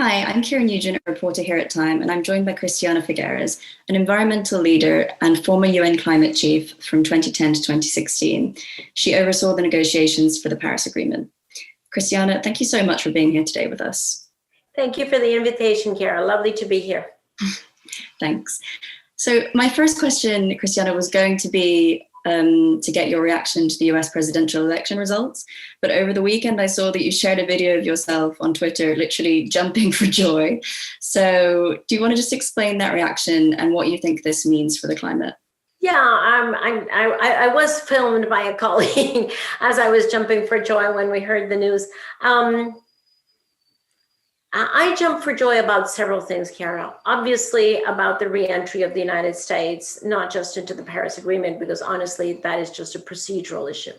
Hi, I'm Ciara Nugent, a reporter here at Time, and I'm joined by Christiana Figueres, an environmental leader and former UN climate chief from 2010 to 2016. She oversaw the negotiations for the Paris Agreement. Christiana, thank you so much for being here today with us. Thank you for the invitation, Ciara. Lovely to be here. Thanks. So my first question, Christiana, was going to be to get your reaction to the US presidential election results. But over the weekend, I saw that you shared a video of yourself on Twitter, literally jumping for joy. So do you want to just explain that reaction and what you think this means for the climate? Yeah, I was filmed by a colleague as I was jumping for joy when we heard the news. I jump for joy about several things, Ciara. Obviously, about the re-entry of the United States, not just into the Paris Agreement, because honestly, that is just a procedural issue.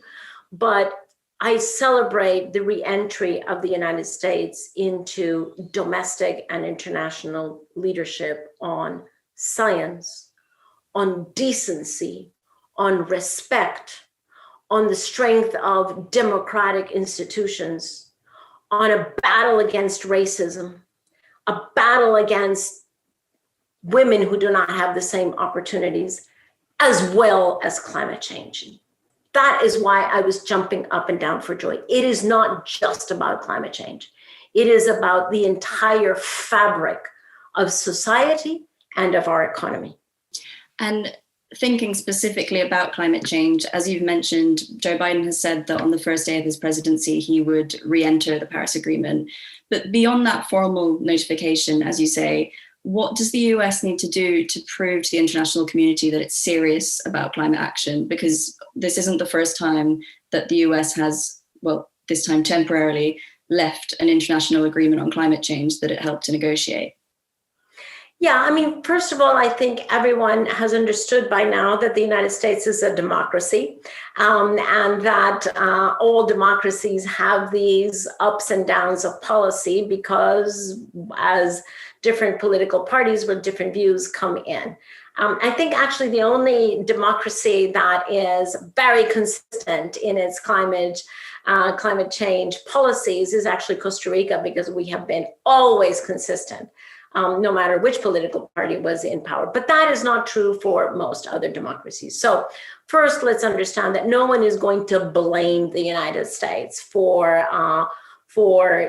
But I celebrate the re-entry of the United States into domestic and international leadership on science, on decency, on respect, on the strength of democratic institutions, on a battle against racism, a battle against women who do not have the same opportunities, as well as climate change. That is why I was jumping up and down for joy. It is not just about climate change. It is about the entire fabric of society and of our economy. And thinking specifically about climate change, as you've mentioned, Joe Biden has said that on the first day of his presidency, he would re-enter the Paris Agreement. But beyond that formal notification, as you say, what does the US need to do to prove to the international community that it's serious about climate action? Because this isn't the first time that the US has, well, this time temporarily, left an international agreement on climate change that it helped to negotiate. Yeah, I mean, first of all, I think everyone has understood by now that the United States is a democracy, and that all democracies have these ups and downs of policy because as different political parties with different views come in. I think actually the only democracy that is very consistent in its climate change policies is actually Costa Rica, because we have been always consistent. No matter which political party was in power. But that is not true for most other democracies. So first, let's understand that no one is going to blame the United States for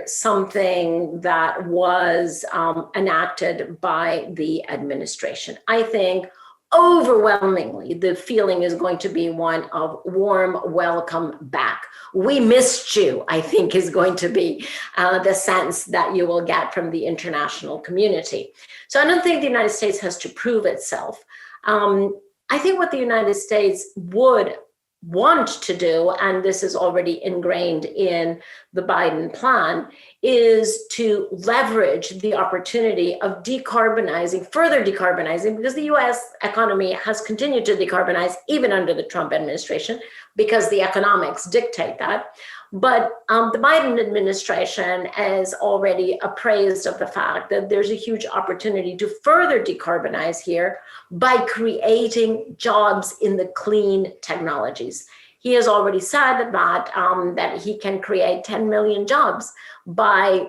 something that was enacted by the administration. I think overwhelmingly, the feeling is going to be one of warm welcome back. We missed you, I think, is going to be the sense that you will get from the international community. So I don't think the United States has to prove itself. I think what the United States would want to do, and this is already ingrained in the Biden plan, is to leverage the opportunity of further decarbonizing, because the US economy has continued to decarbonize even under the Trump administration, because the economics dictate that. But the Biden administration is already appraised of the fact that there's a huge opportunity to further decarbonize here by creating jobs in the clean technologies. He has already said that he can create 10 million jobs by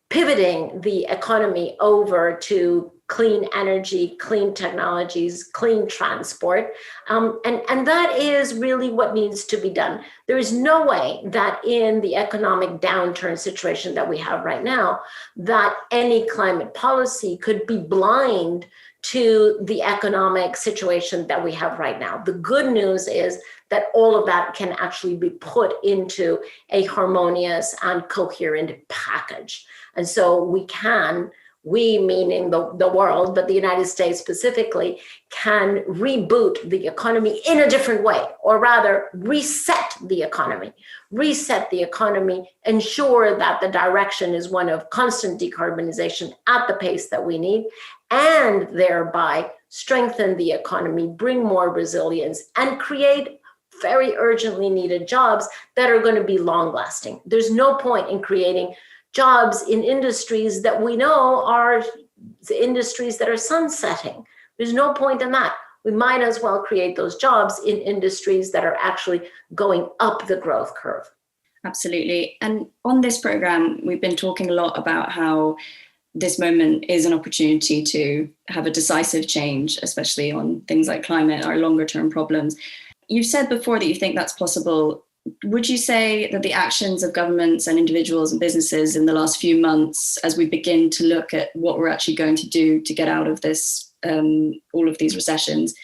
pivoting the economy over to clean energy, clean technologies, clean transport. And that is really what needs to be done. There is no way that in the economic downturn situation that we have right now, that any climate policy could be blind to the economic situation that we have right now. The good news is that all of that can actually be put into a harmonious and coherent package. And so we meaning the world, but the United States specifically, can reboot the economy in a different way, or rather reset the economy, ensure that the direction is one of constant decarbonization at the pace that we need, and thereby strengthen the economy, bring more resilience, and create very urgently needed jobs that are going to be long lasting. There's no point in creating jobs in industries that we know are the industries that are sunsetting. There's no point in that. We might as well create those jobs in industries that are actually going up the growth curve. Absolutely. And on this program, we've been talking a lot about how this moment is an opportunity to have a decisive change, especially on things like climate, our longer term problems. You've said before that you think that's possible. Would you say that the actions of governments and individuals and businesses in the last few months, as we begin to look at what we're actually going to do to get out of this, all of these recessions,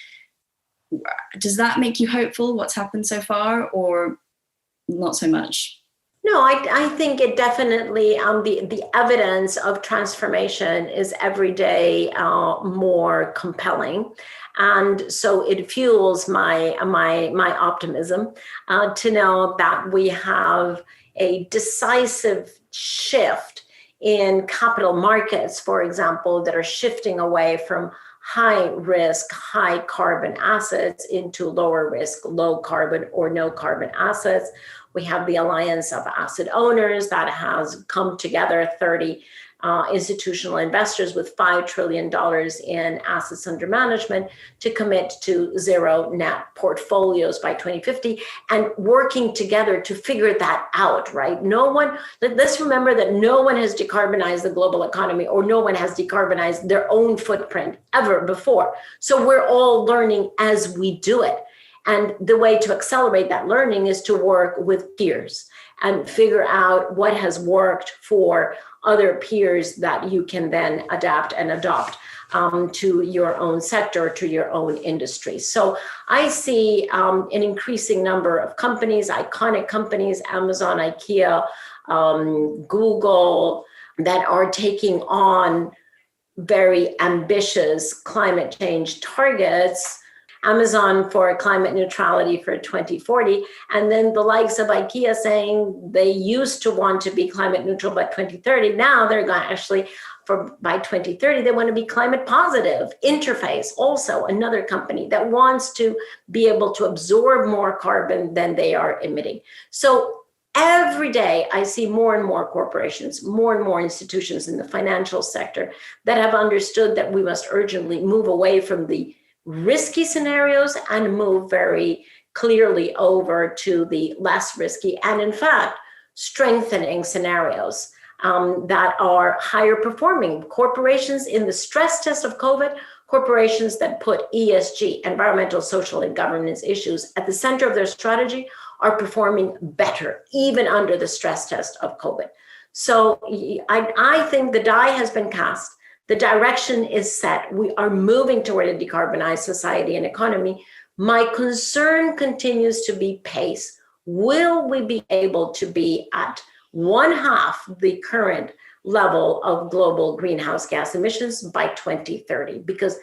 does that make you hopeful, what's happened so far, or not so much? No, I think it definitely, the evidence of transformation is every day more compelling. And so it fuels my optimism to know that we have a decisive shift in capital markets, for example, that are shifting away from high risk, high carbon assets into lower risk, low carbon or no carbon assets. We have the Alliance of Asset Owners that has come together, 30 institutional investors with $5 trillion in assets under management to commit to zero net portfolios by 2050 and working together to figure that out, right? Let's remember that no one has decarbonized the global economy or no one has decarbonized their own footprint ever before. So we're all learning as we do it. And the way to accelerate that learning is to work with peers and figure out what has worked for other peers that you can then adapt and adopt to your own sector, to your own industry. So I see an increasing number of companies, iconic companies, Amazon, IKEA, Google, that are taking on very ambitious climate change targets. Amazon for climate neutrality for 2040, and then the likes of IKEA saying they used to want to be climate neutral by 2030. Now they're going to actually, by 2030, they want to be climate positive. Interface, also another company that wants to be able to absorb more carbon than they are emitting. So every day I see more and more corporations, more and more institutions in the financial sector that have understood that we must urgently move away from the risky scenarios and move very clearly over to the less risky and, in fact, strengthening scenarios that are higher performing. Corporations in the stress test of COVID, corporations that put ESG, environmental, social, and governance issues at the center of their strategy are performing better, even under the stress test of COVID. So I think the die has been cast. The direction is set. We are moving toward a decarbonized society and economy. My concern continues to be pace. Will we be able to be at 1/2 the current level of global greenhouse gas emissions by 2030? Because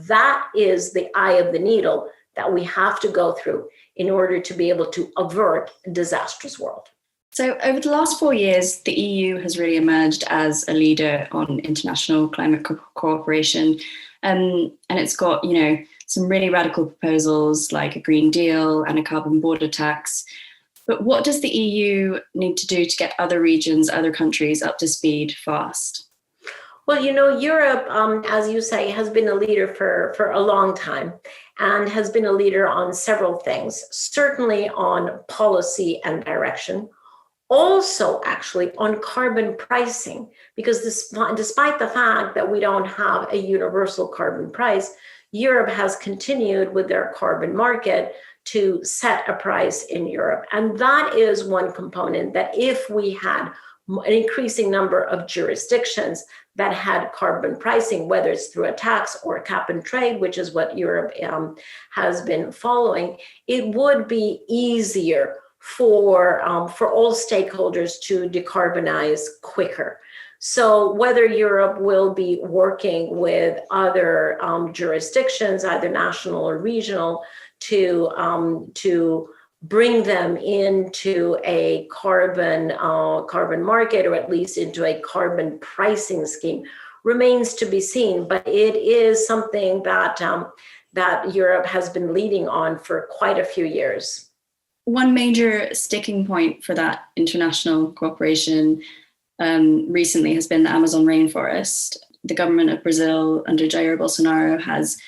that is the eye of the needle that we have to go through in order to be able to avert a disastrous world. So over the last 4 years, the EU has really emerged as a leader on international climate cooperation. And it's got, some really radical proposals like a Green Deal and a carbon border tax. But what does the EU need to do to get other regions, other countries up to speed fast? Well, Europe, as you say, has been a leader for a long time and has been a leader on several things, certainly on policy and direction. Also, actually, on carbon pricing, because despite the fact that we don't have a universal carbon price, Europe has continued with their carbon market to set a price in Europe. And that is one component that if we had an increasing number of jurisdictions that had carbon pricing, whether it's through a tax or a cap and trade, which is what Europe has been following, it would be easier for all stakeholders to decarbonize quicker. So whether Europe will be working with other jurisdictions, either national or regional, to bring them into a carbon market, or at least into a carbon pricing scheme, remains to be seen. But it is something that Europe has been leading on for quite a few years. One major sticking point for that international cooperation recently has been the Amazon rainforest. The government of Brazil under Jair Bolsonaro has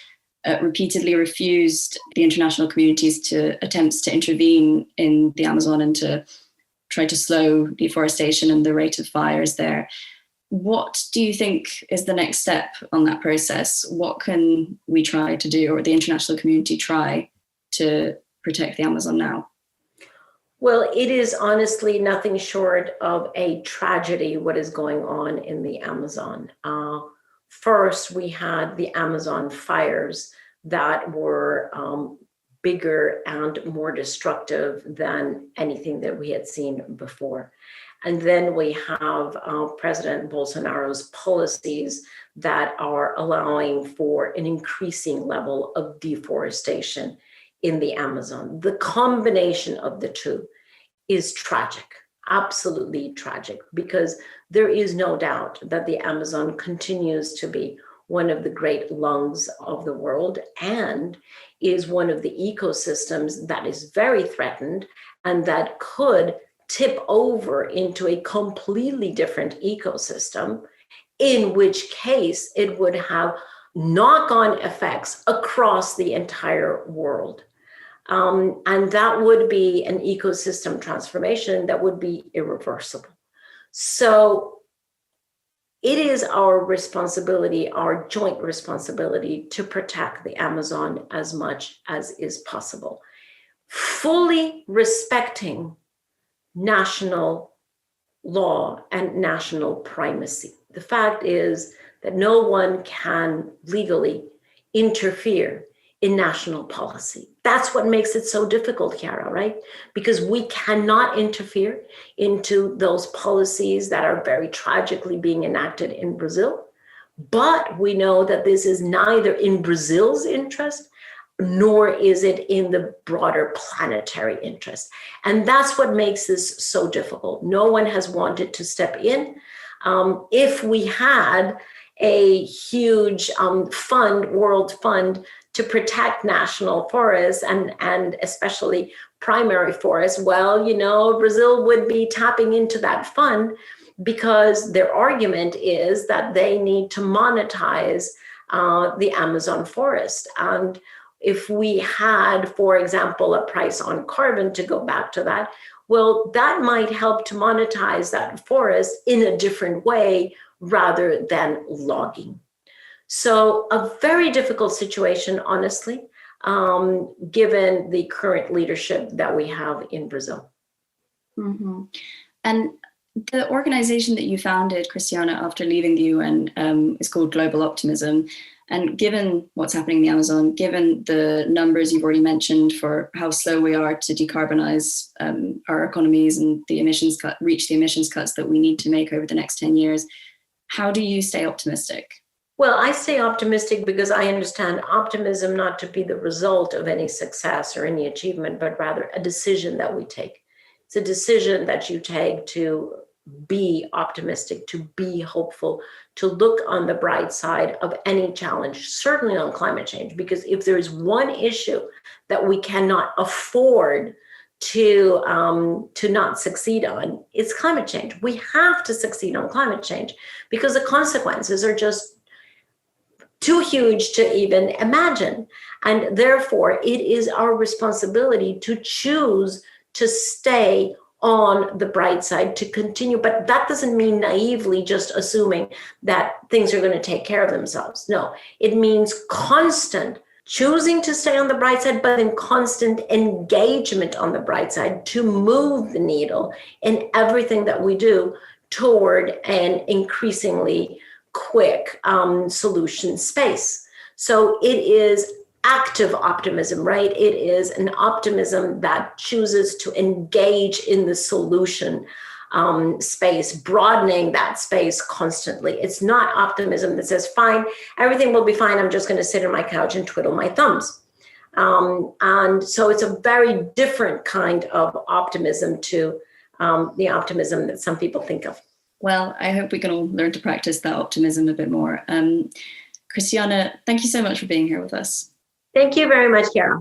repeatedly refused the international community's attempts to intervene in the Amazon and to try to slow deforestation and the rate of fires there. What do you think is the next step on that process? What can we try to do, or the international community try to protect the Amazon now? Well, it is honestly nothing short of a tragedy what is going on in the Amazon. First, we had the Amazon fires that were bigger and more destructive than anything that we had seen before. And then we have President Bolsonaro's policies that are allowing for an increasing level of deforestation in the Amazon. The combination of the two is tragic, absolutely tragic, because there is no doubt that the Amazon continues to be one of the great lungs of the world and is one of the ecosystems that is very threatened and that could tip over into a completely different ecosystem, in which case it would have knock-on effects across the entire world. And that would be an ecosystem transformation that would be irreversible. So it is our responsibility, our joint responsibility, to protect the Amazon as much as is possible, fully respecting national law and national primacy. The fact is that no one can legally interfere in national policy. That's what makes it so difficult, Ciara, right? Because we cannot interfere into those policies that are very tragically being enacted in Brazil. But we know that this is neither in Brazil's interest, nor is it in the broader planetary interest. And that's what makes this so difficult. No one has wanted to step in. If we had a huge world fund to protect national forests and especially primary forests, well, you know, Brazil would be tapping into that fund because their argument is that they need to monetize the Amazon forest. And if we had, for example, a price on carbon, to go back to that, well, that might help to monetize that forest in a different way rather than logging. So a very difficult situation, honestly, given the current leadership that we have in Brazil. Mm-hmm. And the organization that you founded, Christiana, after leaving the UN is called Global Optimism. And given what's happening in the Amazon, given the numbers you've already mentioned for how slow we are to decarbonize our economies and reach the emissions cuts that we need to make over the next 10 years, how do you stay optimistic? Well, I stay optimistic because I understand optimism not to be the result of any success or any achievement, but rather a decision that we take. It's a decision that you take to be optimistic, to be hopeful, to look on the bright side of any challenge, certainly on climate change, because if there is one issue that we cannot afford to not succeed on, it's climate change. We have to succeed on climate change because the consequences are just too huge to even imagine. And therefore, it is our responsibility to choose to stay on the bright side, to continue. But that doesn't mean naively just assuming that things are going to take care of themselves. No, it means constant choosing to stay on the bright side, but in constant engagement on the bright side to move the needle in everything that we do toward an increasingly quick solution space. So it is active optimism, right? It is an optimism that chooses to engage in the solution space, broadening that space constantly. It's not optimism that says, fine, everything will be fine. I'm just going to sit on my couch and twiddle my thumbs. And so it's a very different kind of optimism to the optimism that some people think of. Well, I hope we can all learn to practice that optimism a bit more. Christiana, thank you so much for being here with us. Thank you very much, Ciara.